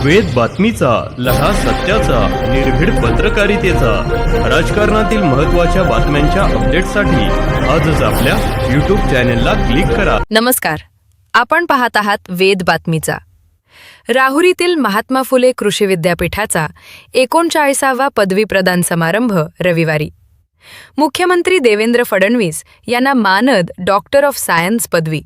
वेद बातमीचा, लढा सत्याचा, निर्भीड पत्रकारितेचा, राजकारणातील महत्त्वाच्या बातम्यांच्या अपडेटसाठी आजच आपल्या YouTube चॅनेलला क्लिक करा. नमस्कार, आपण पाहत आहात वेद बातमीचा. राहुरीतील महात्मा फुले कृषी विद्यापीठाचा 39वा पदवी प्रदान समारंभ रविवारी. मुख्यमंत्री देवेंद्र फडणवीस यांना मानद डॉक्टर ऑफ सायन्स पदवी.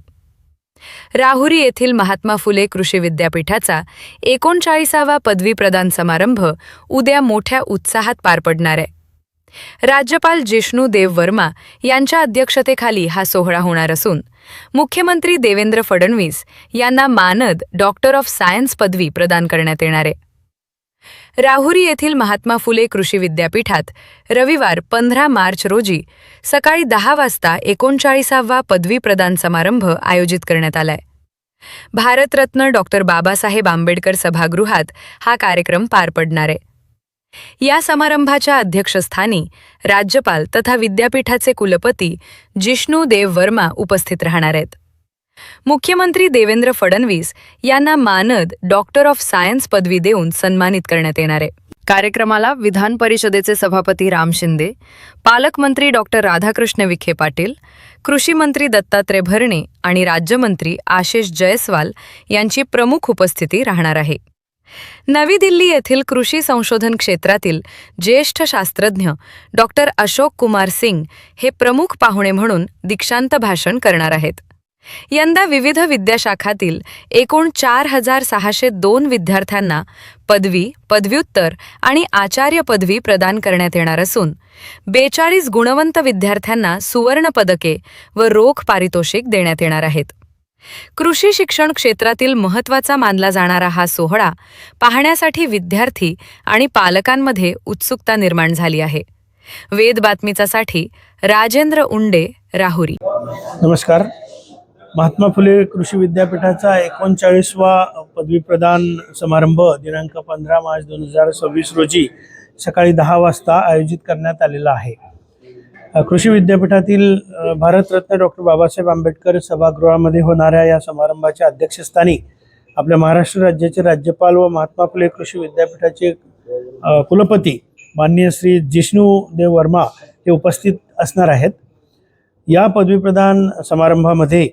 राहुरी येथील महात्मा फुले कृषी विद्यापीठाचा 39वा पदवी प्रदान समारंभ उद्या मोठ्या उत्साहात पार पडणार आहे. राज्यपाल जिष्णू देव वर्मा यांच्या अध्यक्षतेखाली हा सोहळा होणार असून मुख्यमंत्री देवेंद्र फडणवीस यांना मानद डॉक्टर ऑफ सायन्स पदवी प्रदान करण्यात येणार आहे. राहुरी येथील महात्मा फुले कृषी विद्यापीठात रविवार 15 मार्च रोजी सकाळी 10 वाजता 39वा पदवी प्रदान समारंभ आयोजित करण्यात आलाय. भारतरत्न डॉक्टर बाबासाहेब आंबेडकर सभागृहात हा कार्यक्रम पार पडणार आहे. या समारंभाच्या अध्यक्षस्थानी राज्यपाल तथा विद्यापीठाचे कुलपती जिष्णू देव वर्मा उपस्थित राहणार आहेत. मुख्यमंत्री देवेंद्र फडणवीस यांना मानद डॉक्टर ऑफ सायन्स पदवी देऊन सन्मानित करण्यात येणार आहे. कार्यक्रमाला विधान परिषदेचे सभापती राम शिंदे, पालकमंत्री डॉक्टर राधाकृष्ण विखे पाटील, कृषी मंत्री दत्तात्रय भरणे आणि राज्यमंत्री आशिष जयस्वाल यांची प्रमुख उपस्थिती राहणार आहे. नवी दिल्ली येथील कृषी संशोधन क्षेत्रातील ज्येष्ठ शास्त्रज्ञ डॉक्टर अशोक कुमार सिंग हे प्रमुख पाहुणे म्हणून दीक्षांत भाषण करणार आहेत. यंदा विविध विद्याशाखातील एकूण 4602 विद्यार्थ्यांना पदवी, पदव्युत्तर आणि आचार्य पदवी प्रदान करण्यात येणार असून 42 गुणवंत विद्यार्थ्यांना सुवर्ण पदके व रोख पारितोषिक देण्यात येणार आहेत. कृषी शिक्षण क्षेत्रातील महत्त्वाचा मानला जाणारा हा सोहळा पाहण्यासाठी विद्यार्थी आणि पालकांमध्ये उत्सुकता निर्माण झाली आहे. वेद बातमीचासाठी राजेंद्र उंडे, राहुरी. नमस्कार. महात्मा फुले कृषी विद्यापीठाचा 39वा पदवी प्रदान समारंभ दिनांक 15 मार्च 2026 रोजी सकाळी 10 वाजता आयोजित करण्यात आलेला आहे. कृषी विद्यापीठातील भारतरत्न डॉक्टर बाबासाहेब आंबेडकर सभागृहामध्ये होणाऱ्या या समारंभाच्या अध्यक्षस्थानी आपल्या महाराष्ट्र राज्याचे राज्यपाल व महात्मा फुले कृषी विद्यापीठाचे कुलपती माननीय श्री जिष्णू देव वर्मा हे उपस्थित असणार आहेत. या पदवी प्रदान समारंभामध्ये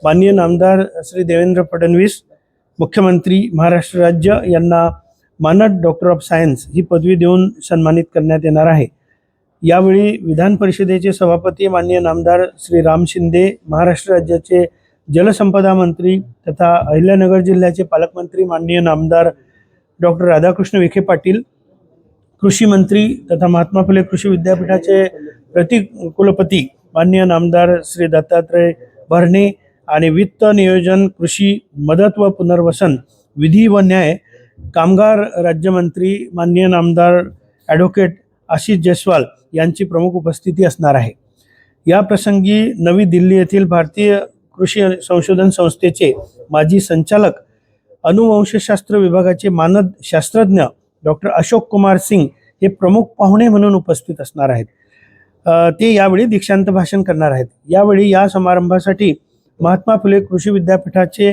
माननीय नामदार श्री देवेंद्र फडणवीस, मुख्यमंत्री महाराष्ट्र राज्य यांना मानद डॉक्टर ऑफ सायन्स ही पदवी देऊन सन्मानित करण्यात येणार आहे. यावेळी विधान परिषदेचे सभापती माननीय नामदार श्री राम शिंदे, महाराष्ट्र राज्याचे जलसंपदा मंत्री तथा अहिल्यानगर जिल्ह्याचे पालकमंत्री माननीय नामदार डॉक्टर राधाकृष्ण विखे पाटील, कृषी मंत्री तथा महात्मा फुले कृषी विद्यापीठाचे कुलपती माननीय नामदार श्री दत्तात्रय भरणे आणि वित्त, नियोजन, कृषी, मदत व पुनर्वसन, विधी व न्याय, कामगार राज्यमंत्री माननीय नामदार ॲडव्होकेट आशिष जयस्वाल यांची प्रमुख उपस्थिती असणार आहे. या प्रसंगी नवी दिल्ली येथील भारतीय कृषी संशोधन संस्थेचे माजी संचालक, अनुवंशशास्त्र विभागाचे मानद शास्त्रज्ञ डॉक्टर अशोक कुमार सिंग हे प्रमुख पाहुणे म्हणून उपस्थित असणार आहेत. ते यावेळी दीक्षांत भाषण करणार आहेत. यावेळी या समारंभासाठी महात्मा फुले कृषी विद्यापीठाचे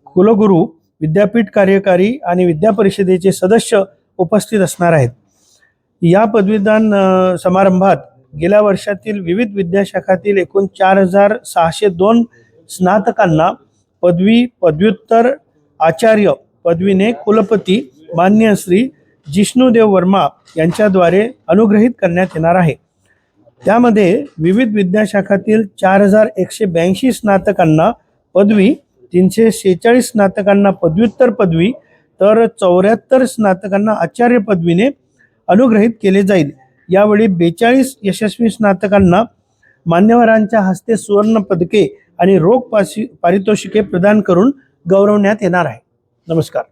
कुलगुरू, विद्यापीठ कार्यकारी आणि विद्यापरिषदेचे सदस्य उपस्थित असणार आहेत. या पदवीदान समारंभात गेल्या वर्षातील विविध विद्याशाखातील एकूण 4602 स्नातकांना पदवी, पदव्युत्तर, आचार्य पदवीने कुलपती माननीय श्री जिष्णूदेव वर्मा यांच्याद्वारे अनुग्रहित करण्यात येणार आहे. त्यामध्ये विविध विद्याशाखातील 4182 स्नातकांना पदवी, 346 स्नातकांना पदव्युत्तर पदवी तर 74 स्नातकांना आचार्य पदवीने अनुग्रहित केले जाईल. यावेळी 42 यशस्वी स्नातकांना मान्यवरांच्या हस्ते सुवर्ण पदके आणि रोख पारितोषिके प्रदान करून गौरवण्यात येणार आहे. नमस्कार.